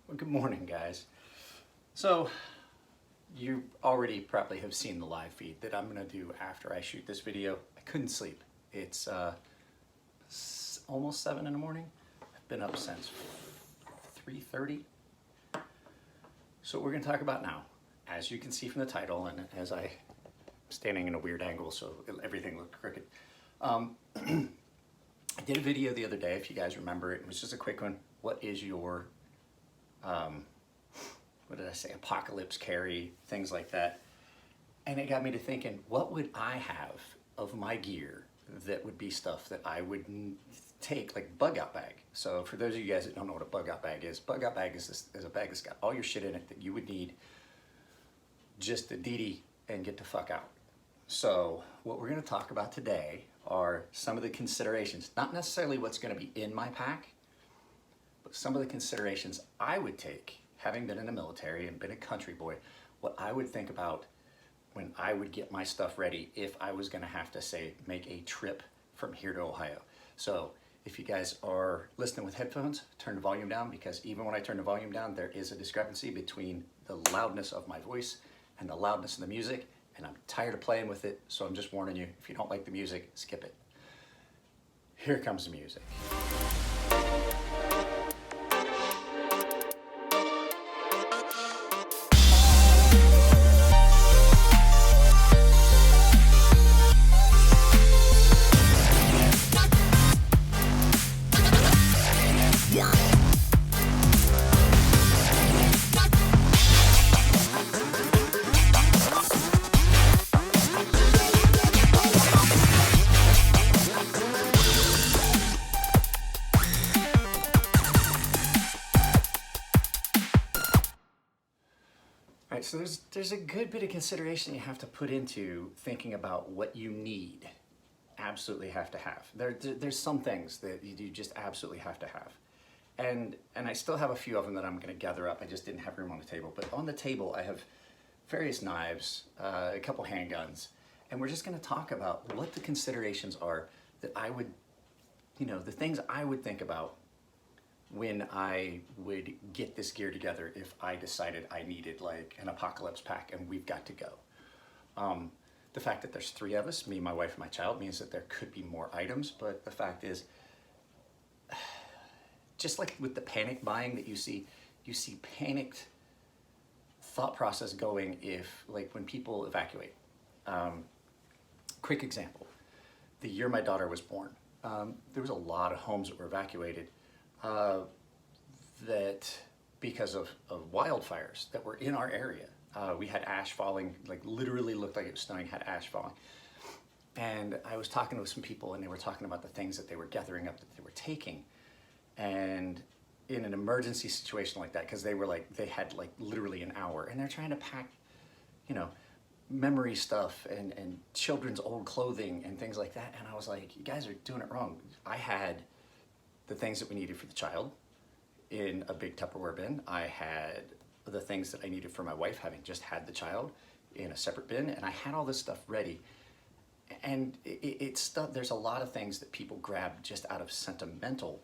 Well, good morning, guys. So, you already probably have seen the live feed that I'm gonna do after I shoot this video. I couldn't sleep. It's almost 7 in the morning. I've been up since 3:30. So what we're gonna talk about now, as you can see from the title, and as I'm standing in a weird angle so everything looked crooked. I did a video the other day, if you guys remember it. It was just a quick one. What is your what did I say, apocalypse carry, things like that. And it got me to thinking, what would I have of my gear that would be stuff that I would take, like bug out bag. So for those of you guys that don't know what a bug out bag is a bag is a bag that's got all your shit in it that you would need just to DD and get the fuck out. So what we're gonna talk about today are some of the considerations, not necessarily what's gonna be in my pack, but some of the considerations I would take, having been in the military and been a country boy, what I would think about when I would get my stuff ready if I was gonna have to, say, make a trip from here to Ohio. So if you guys are listening with headphones, turn the volume down, because even when I turn the volume down, there is a discrepancy between the loudness of my voice and the loudness of the music, and I'm tired of playing with it, so I'm just warning you, if you don't like the music, skip it. Here comes the music. Right, so there's a good bit of consideration you have to put into thinking about what you need, absolutely have to have. There's some things that you just absolutely have to have. And I still have a few of them that I'm gonna gather up. I just didn't have room on the table. But on the table, I have various knives, a couple handguns, and we're just gonna talk about what the considerations are that I would, the things I would think about when I would get this gear together if I decided I needed like an apocalypse pack and we've got to go. The fact that there's 3 of us, me, my wife, and my child, means that there could be more items, but the fact is, just like with the panic buying that you see panicked thought process going if, like, when people evacuate. Quick example, the year my daughter was born, there was a lot of homes that were evacuated that because of wildfires that were in our area. We had ash falling, like literally looked like it was snowing, had ash falling. And I was talking with some people and they were talking about the things that they were gathering up that they were taking. And in an emergency situation like that, because they had like literally an hour and they're trying to pack, memory stuff and children's old clothing and things like that. And I was like, you guys are doing it wrong. I had the things that we needed for the child in a big Tupperware bin. I had the things that I needed for my wife, having just had the child, in a separate bin, and I had all this stuff ready. And it's stuff, there's a lot of things that people grab just out of sentimental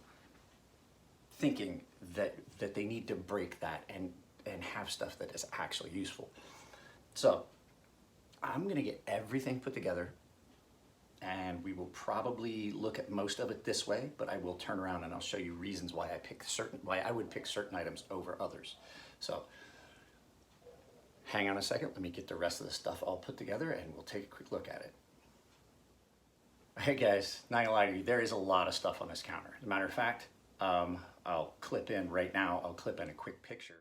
thinking that they need to break that and have stuff that is actually useful. So I'm gonna get everything put together, and we will probably look at most of it this way, but I will turn around and I'll show you reasons why I would pick certain items over others. So hang on a second, let me get the rest of the stuff all put together and we'll take a quick look at it. Hey guys, not gonna lie to you, there is a lot of stuff on this counter. As a matter of fact, I'll clip in right now, I'll clip in a quick picture.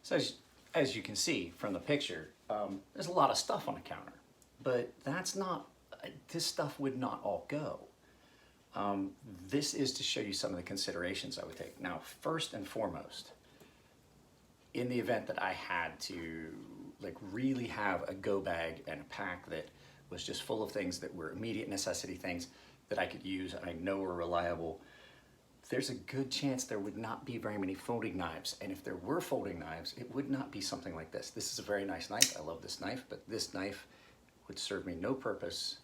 So as you can see from the picture, there's a lot of stuff on the counter. But that's not, this stuff would not all go. This is to show you some of the considerations I would take. Now, first and foremost, in the event that I had to like really have a go bag and a pack that was just full of things that were immediate necessity things that I could use and I know were reliable, there's a good chance there would not be very many folding knives. And if there were folding knives, it would not be something like this. This is a very nice knife. I love this knife, but this knife would serve me no purpose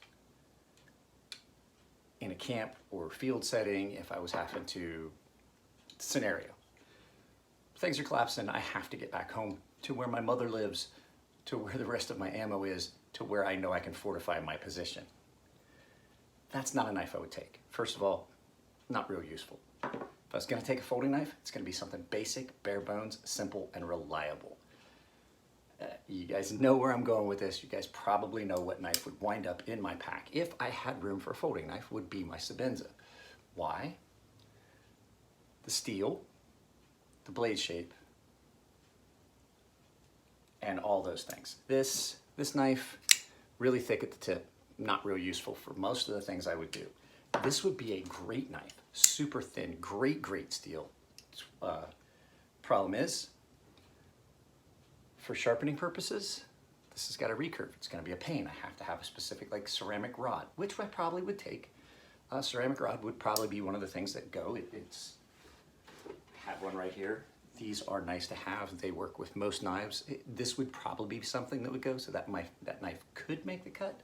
in a camp or field setting if I was having to scenario. Things are collapsing. I have to get back home to where my mother lives, to where the rest of my ammo is, to where I know I can fortify my position. That's not a knife I would take. First of all, not real useful. If I was gonna take a folding knife, it's gonna be something basic, bare bones, simple, and reliable. You guys know where I'm going with this. You guys probably know what knife would wind up in my pack if I had room for a folding knife, would be my Sebenza. Why? The steel, the blade shape, and all those things. This knife, really thick at the tip, not real useful for most of the things I would do. This would be a great knife, super thin, great steel. Problem is, for sharpening purposes, this has got a recurve. It's gonna be a pain. I have to have a specific like ceramic rod, which I probably would take. A ceramic rod would probably be one of the things that go. I have one right here. These are nice to have. They work with most knives. This would probably be something that would go, so that knife could make the cut.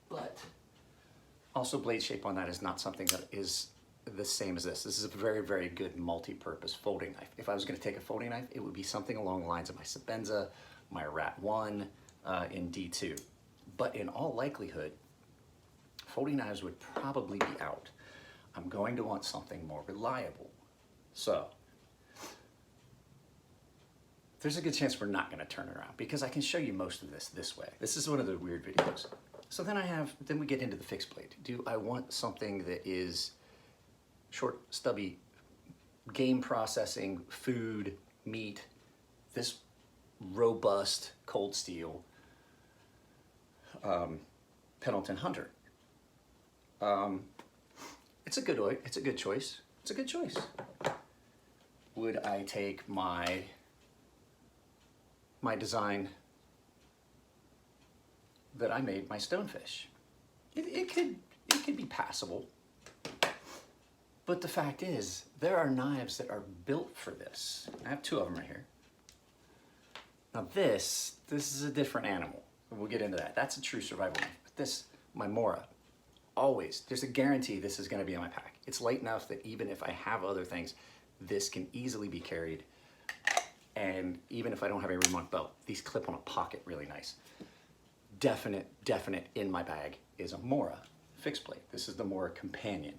But also blade shape on that is not something that is the same as this. This is a very good multi-purpose folding knife. If I was gonna take a folding knife, it would be something along the lines of my Sebenza, my Rat 1 in D2. But in all likelihood, folding knives would probably be out. I'm going to want something more reliable. So, there's a good chance we're not gonna turn around because I can show you most of this way. This is one of the weird videos. So then we get into the fixed blade. Do I want something that is short, stubby, game processing, food, meat, this robust cold steel Pendleton Hunter? It's a good choice. It's a good choice. Would I take my design that I made, my Stonefish? It could be passable. But the fact is, there are knives that are built for this. I have two of them right here. Now this is a different animal. We'll get into that. That's a true survival knife. But this, my Mora, always, there's a guarantee this is gonna be in my pack. It's light enough that even if I have other things, this can easily be carried. And even if I don't have a remote belt, these clip on a pocket really nice. Definite in my bag is a Mora fixed blade. This is the Mora Companion.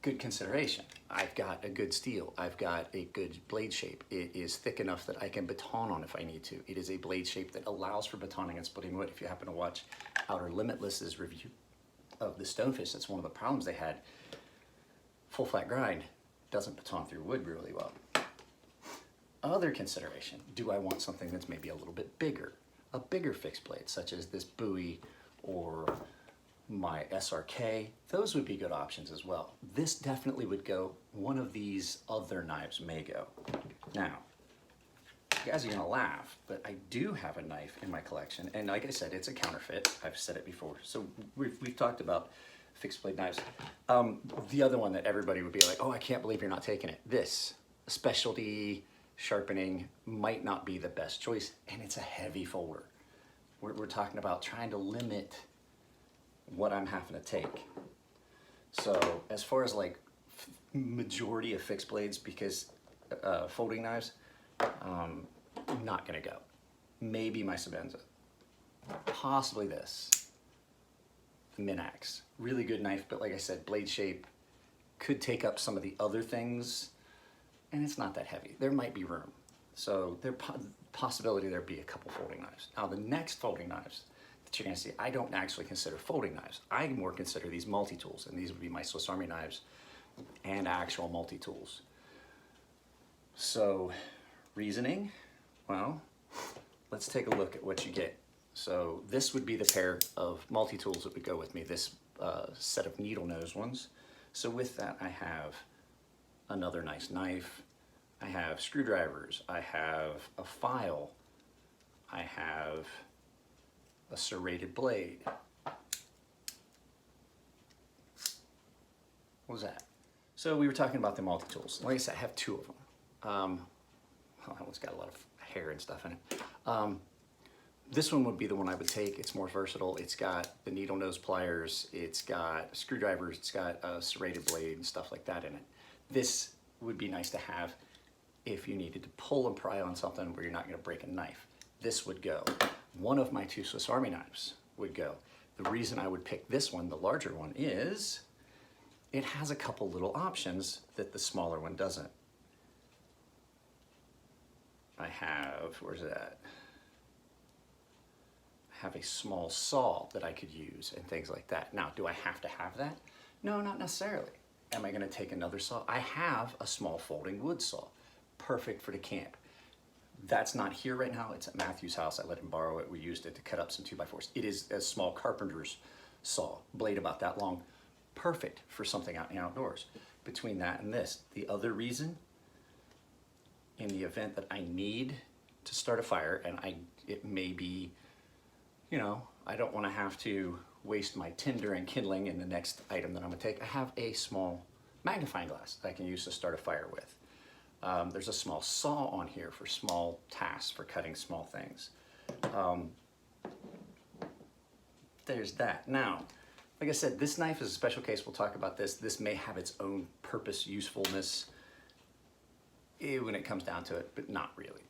Good consideration. I've got a good steel. I've got a good blade shape. It is thick enough that I can baton on if I need to. It is a blade shape that allows for batoning and splitting wood. If you happen to watch Outer Limitless's review of the Stonefish, that's one of the problems they had. Full flat grind doesn't baton through wood really well. Other consideration, do I want something that's maybe a little bit bigger? A bigger fixed blade, such as this Bowie or my SRK, those would be good options as well. This definitely would go. One of these other knives may go. Now, you guys are gonna laugh, but I do have a knife in my collection, and like I said, it's a counterfeit. I've said it before. So we've talked about fixed blade knives. The other one that everybody would be like, oh, I can't believe you're not taking it. This, specialty sharpening, might not be the best choice, and it's a heavy folder. We're talking about trying to limit what I'm having to take. So as far as like majority of fixed blades, because folding knives, not gonna go. Maybe my Sebenza, possibly this, the Minax. Really good knife, but like I said, blade shape could take up some of the other things, and it's not that heavy. There might be room. So there possibility there'd be a couple folding knives. Now the next folding knives that you're gonna see, I don't actually consider folding knives. I more consider these multi-tools, and these would be my Swiss Army knives and actual multi-tools. So reasoning, well, let's take a look at what you get. So this would be the pair of multi-tools that would go with me, this set of needle nose ones. So with that, I have another nice knife. I have screwdrivers. I have a file. I have a serrated blade. What was that? So we were talking about the multi-tools. Like I said, I have two of them. Well, that one's got a lot of hair and stuff in it. this one would be the one I would take. It's more versatile. It's got the needle nose pliers, it's got screwdrivers, it's got a serrated blade and stuff like that in it. This would be nice to have if you needed to pull and pry on something where you're not going to break a knife. This would go. One of my 2 Swiss Army knives would go. The reason I would pick this one, the larger one, is it has a couple little options that the smaller one doesn't. I have, where's it at? I have a small saw that I could use and things like that. Now, do I have to have that? No, not necessarily. Am I gonna take another saw? I have a small folding wood saw, perfect for the camp. That's not here right now. It's at Matthew's house. I let him borrow it. We used it to cut up some 2x4s. It is a small carpenter's saw, blade about that long, perfect for something out in the outdoors. Between that and this, the other reason, in the event that I need to start a fire, and it may be, you know, I don't want to have to waste my tinder and kindling in the next item that I'm gonna take, I have a small magnifying glass that I can use to start a fire with. There's a small saw on here for small tasks, for cutting small things. There's that. Now, like I said, this knife is a special case. We'll talk about this. This may have its own purpose, usefulness when it comes down to it, but not really.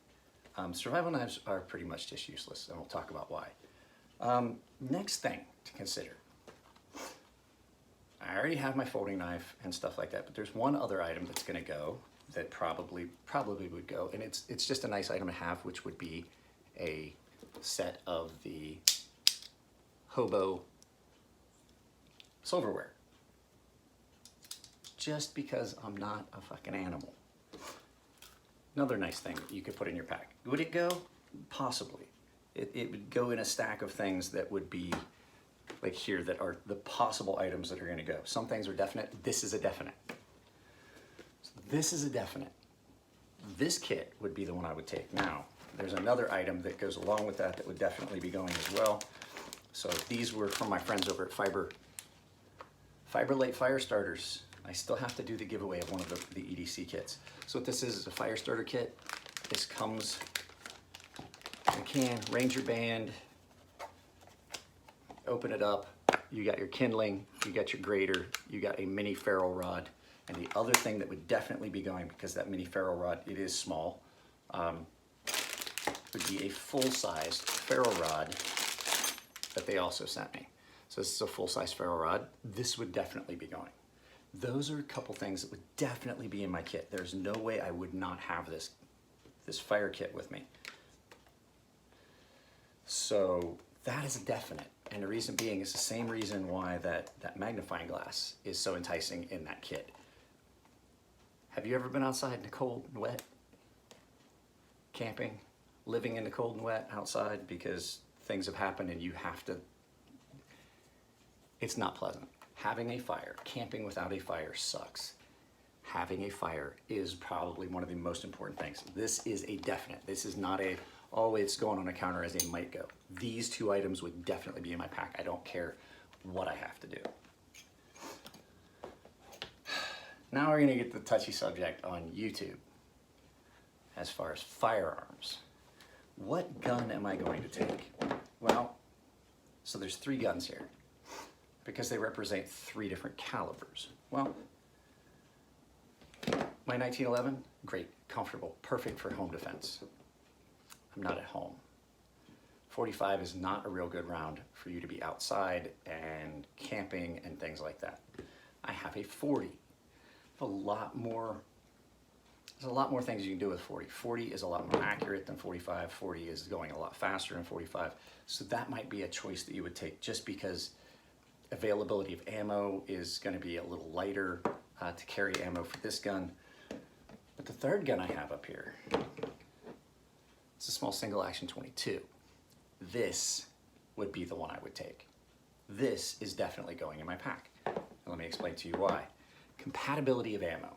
Survival knives are pretty much just useless, and we'll talk about why. Next thing to consider. I already have my folding knife and stuff like that, but there's one other item that's gonna go that probably would go, and it's just a nice item to have, which would be a set of the hobo silverware. Just because I'm not a fucking animal. Another nice thing you could put in your pack. Would it go? Possibly. It would go in a stack of things that would be like here that are the possible items that are gonna go. Some things are definite. This is a definite. So this is a definite. This kit would be the one I would take. Now, there's another item that goes along with that that would definitely be going as well. So these were from my friends over at Fiberlate Fire Starters. I still have to do the giveaway of one of the EDC kits. So what this is a fire starter kit. This comes in a can, Ranger band, open it up, you got your kindling, you got your grater, you got a mini ferro rod, and the other thing that would definitely be going, because that mini ferro rod, it is small, would be a full-sized ferro rod that they also sent me. So this is a full-size ferro rod. This would definitely be going. Those are a couple things that would definitely be in my kit. There's no way I would not have this fire kit with me. So that is a definite. And the reason being is the same reason why that magnifying glass is so enticing in that kit. Have you ever been outside in the cold and wet? Camping, living in the cold and wet outside because things have happened and you have to, it's not pleasant. Having a fire, camping without a fire sucks. Having a fire is probably one of the most important things. This is a definite. This is not a, oh, it's going on a counter as they might go. These two items would definitely be in my pack. I don't care what I have to do. Now we're gonna get the touchy subject on YouTube as far as firearms. What gun am I going to take? Well, so there's 3 guns here because they represent 3 different calibers. Well, my 1911, great, comfortable, perfect for home defense. I'm not at home. 45 is not a real good round for you to be outside and camping and things like that. I have a 40. There's a lot more things you can do with 40. 40 is a lot more accurate than 45. 40 is going a lot faster than 45. So that might be a choice that you would take just because availability of ammo is going to be a little lighter to carry ammo for this gun. But the third gun I have up here, it's a small single action 22. This would be the one I would take. This is definitely going in my pack. And let me explain to you why. Compatibility of ammo.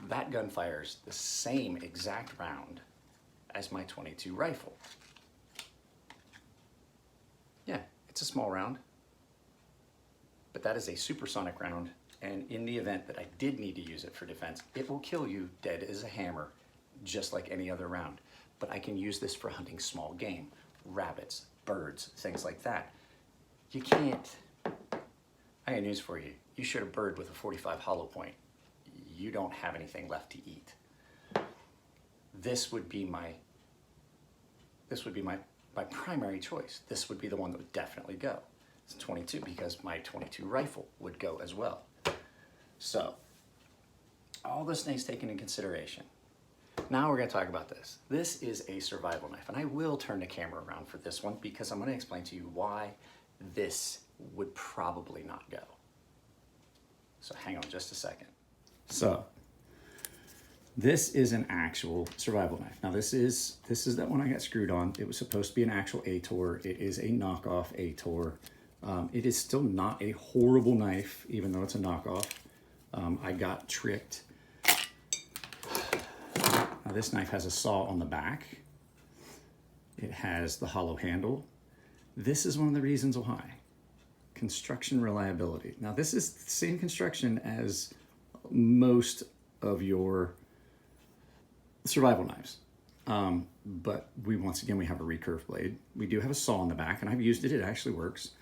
That gun fires the same exact round as my 22 rifle. Yeah, it's a small round, but that is a supersonic round, and in the event that I did need to use it for defense, it will kill you dead as a hammer, just like any other round. but I can use this for hunting small game, rabbits, birds, things like that. You can't, I got news for you. You shoot a bird with a .45 hollow point, you don't have anything left to eat. This would be my primary choice. This would be the one that would definitely go. It's 22 because my 22 rifle would go as well. So, all those things taken in consideration. Now we're going to talk about this. This is a survival knife, and I will turn the camera around for this one because I'm going to explain to you why this would probably not go. So hang on just a second. So, this is an actual survival knife. Now this is that one I got screwed on. It was supposed to be an actual Ator. It is a knockoff Ator. It is still not a horrible knife, even though it's a knockoff. I got tricked. Now this knife has a saw on the back. It has the hollow handle. This is one of the reasons why. Construction reliability. Now this is the same construction as most of your survival knives. But once again, we have a recurve blade. We do have a saw on the back, and I've used it. It actually works.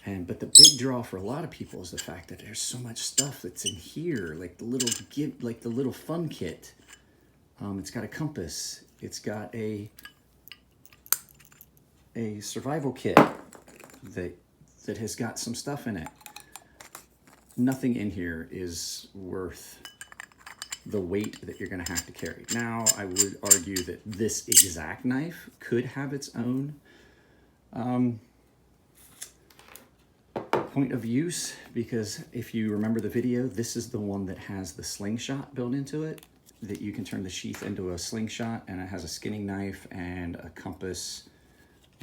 But the big draw for a lot of people is the fact that there's so much stuff that's in here, like the little fun kit. It's got a compass. It's got a survival kit that has got some stuff in it. Nothing in here is worth the weight that you're going to have to carry. Now, I would argue that this exact knife could have its own point of use, because if you remember the video, this is the one that has the slingshot built into it, that you can turn the sheath into a slingshot, and it has a skinning knife and a compass.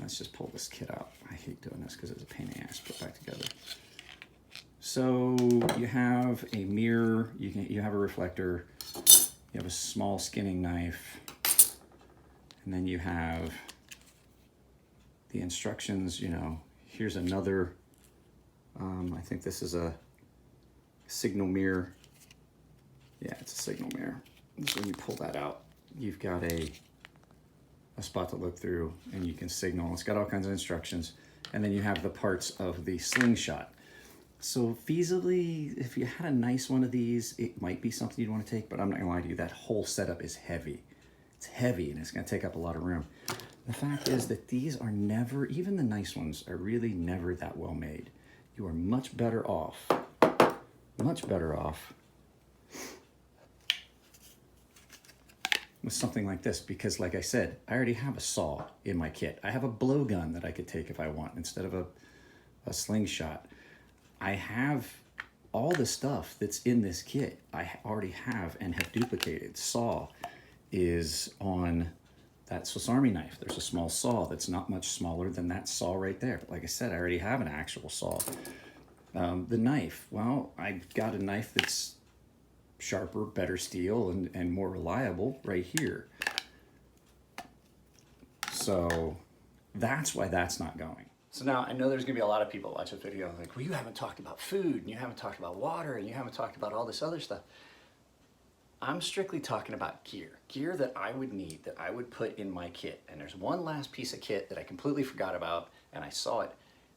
Let's just pull this kit out. I hate doing this because it's a pain in the ass to put back together. So you have a mirror, you have a reflector, you have a small skinning knife, and then you have the instructions. Here's another, I think this is a signal mirror. Yeah, it's a signal mirror. So when you pull that out, you've got a spot to look through, and you can signal. It's got all kinds of instructions. And then you have the parts of the slingshot. So feasibly, if you had a nice one of these, it might be something you'd want to take, but I'm not gonna lie to you, that whole setup is heavy. It's heavy, and it's gonna take up a lot of room. The fact is that these are never, even the nice ones, are really never that well made. You are much better off with something like this, because like I said, I already have a saw in my kit. I have a blowgun that I could take if I want instead of a slingshot. I have all the stuff that's in this kit. I already have and have duplicated. Saw is on that Swiss Army knife. There's a small saw that's not much smaller than that saw right there. But like I said, I already have an actual saw. The knife, well, I've got a knife that's sharper, better steel, and more reliable right here. So that's why that's not going. So now I know there's gonna be a lot of people watch this video like, well, you haven't talked about food, and you haven't talked about water, and you haven't talked about all this other stuff. I'm strictly talking about gear that I would need, that I would put in my kit. And there's one last piece of kit that I completely forgot about, and I saw it,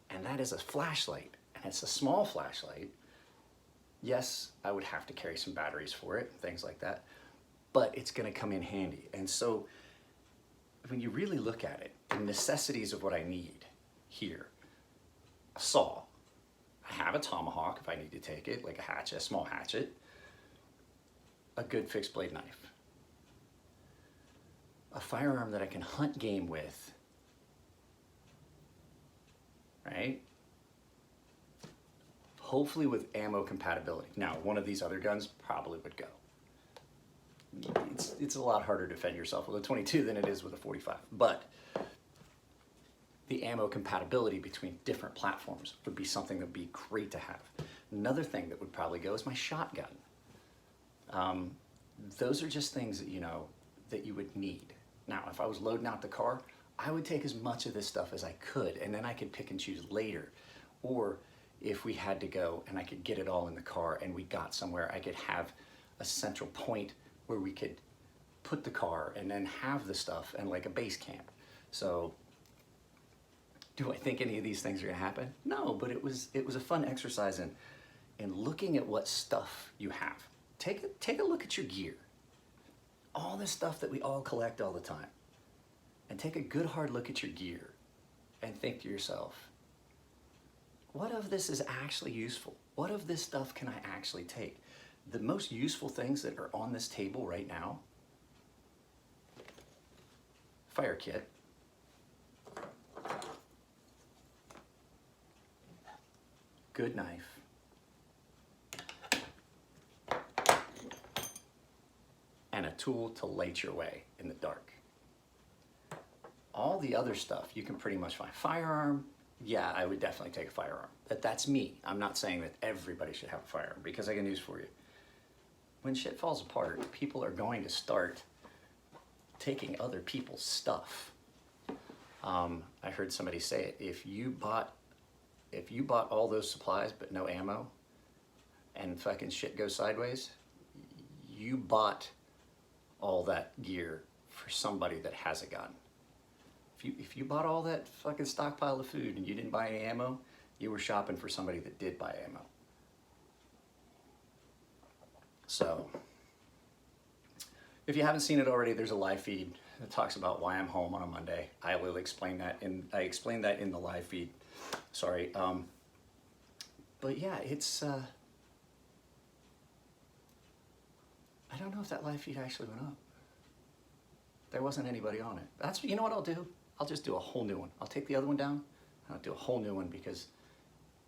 and that is a flashlight. And it's a small flashlight. Yes, I would have to carry some batteries for it, things like that, but it's gonna come in handy. And so when you really look at it, the necessities of what I need here, a saw. I have a tomahawk if I need to take it, like a hatchet, a small hatchet, a good fixed blade knife, a firearm that I can hunt game with, right? Hopefully with ammo compatibility. Now, one of these other guns probably would go. It's a lot harder to defend yourself with a 22 than it is with a 45, but the ammo compatibility between different platforms would be something that would be great to have. Another thing that would probably go is my shotgun. Those are just things that, that you would need. Now, if I was loading out the car, I would take as much of this stuff as I could, and then I could pick and choose later. Or if we had to go and I could get it all in the car and we got somewhere, I could have a central point where we could put the car and then have the stuff and like a base camp. So do I think any of these things are gonna happen? No, but it was a fun exercise in looking at what stuff you have. Take a look at your gear. All this stuff that we all collect all the time. And take a good hard look at your gear and think to yourself, what of this is actually useful? What of this stuff can I actually take? The most useful things that are on this table right now: fire kit, good knife, and a tool to light your way in the dark. All the other stuff you can pretty much find. Firearm, yeah, I would definitely take a firearm. That's me. I'm not saying that everybody should have a firearm, because I got news for you. When shit falls apart, people are going to start taking other people's stuff. I heard somebody say it. If you bought all those supplies but no ammo, and fucking shit goes sideways, you bought all that gear for somebody that has a gun. If you bought all that fucking stockpile of food and you didn't buy any ammo, you were shopping for somebody that did buy ammo. So, if you haven't seen it already, there's a live feed that talks about why I'm home on a Monday. I will explain that, and I explained that in the live feed. Sorry. But yeah, it's, I don't know if that live feed actually went up. There wasn't anybody on it. You know what I'll do? I'll just do a whole new one. I'll take the other one down, and I'll do a whole new one, because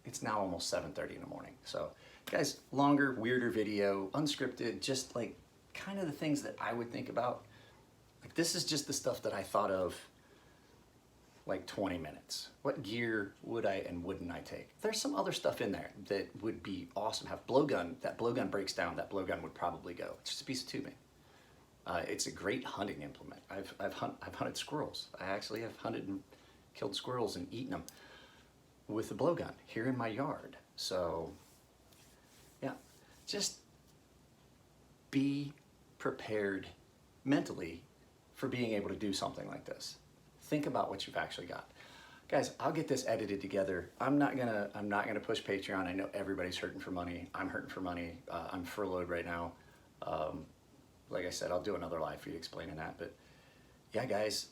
it's now almost 7:30 in the morning. So, guys, longer, weirder video, unscripted, just like kind of the things that I would think about. Like, this is just the stuff that I thought of like 20 minutes. What gear would I and wouldn't I take? There's some other stuff in there that would be awesome. Have blowgun. That blowgun breaks down. That blowgun would probably go. It's just a piece of tubing. It's a great hunting implement. I've hunted squirrels. I actually have hunted and killed squirrels and eaten them with a blowgun here in my yard. So, yeah, just be prepared mentally for being able to do something like this. Think about what you've actually got. Guys, I'll get this edited together. I'm not gonna push Patreon. I know everybody's hurting for money. I'm hurting for money. I'm furloughed right now. Like I said, I'll do another live feed explaining that. But yeah, guys,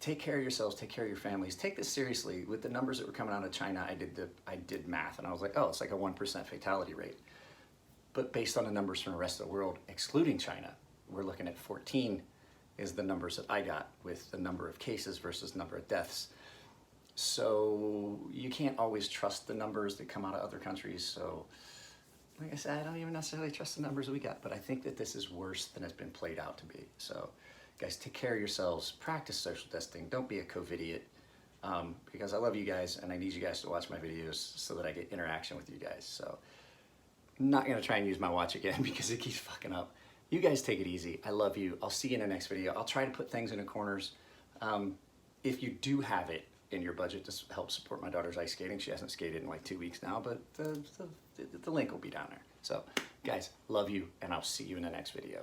take care of yourselves. Take care of your families. Take this seriously. With the numbers that were coming out of China, I did math, and I was like, oh, it's like a 1% fatality rate. But based on the numbers from the rest of the world, excluding China, we're looking at 14 is the numbers that I got with the number of cases versus number of deaths. So you can't always trust the numbers that come out of other countries. So like I said, I don't even necessarily trust the numbers we got, but I think that this is worse than it's been played out to be. So guys, take care of yourselves, practice social distancing, don't be a COVIDiot, because I love you guys and I need you guys to watch my videos so that I get interaction with you guys. So I'm not gonna try and use my watch again because it keeps fucking up. You guys take it easy. I love you. I'll see you in the next video. I'll try to put things in the corners. If you do have it in your budget to help support my daughter's ice skating, she hasn't skated in like 2 weeks now, but the link will be down there. So guys, love you, and I'll see you in the next video.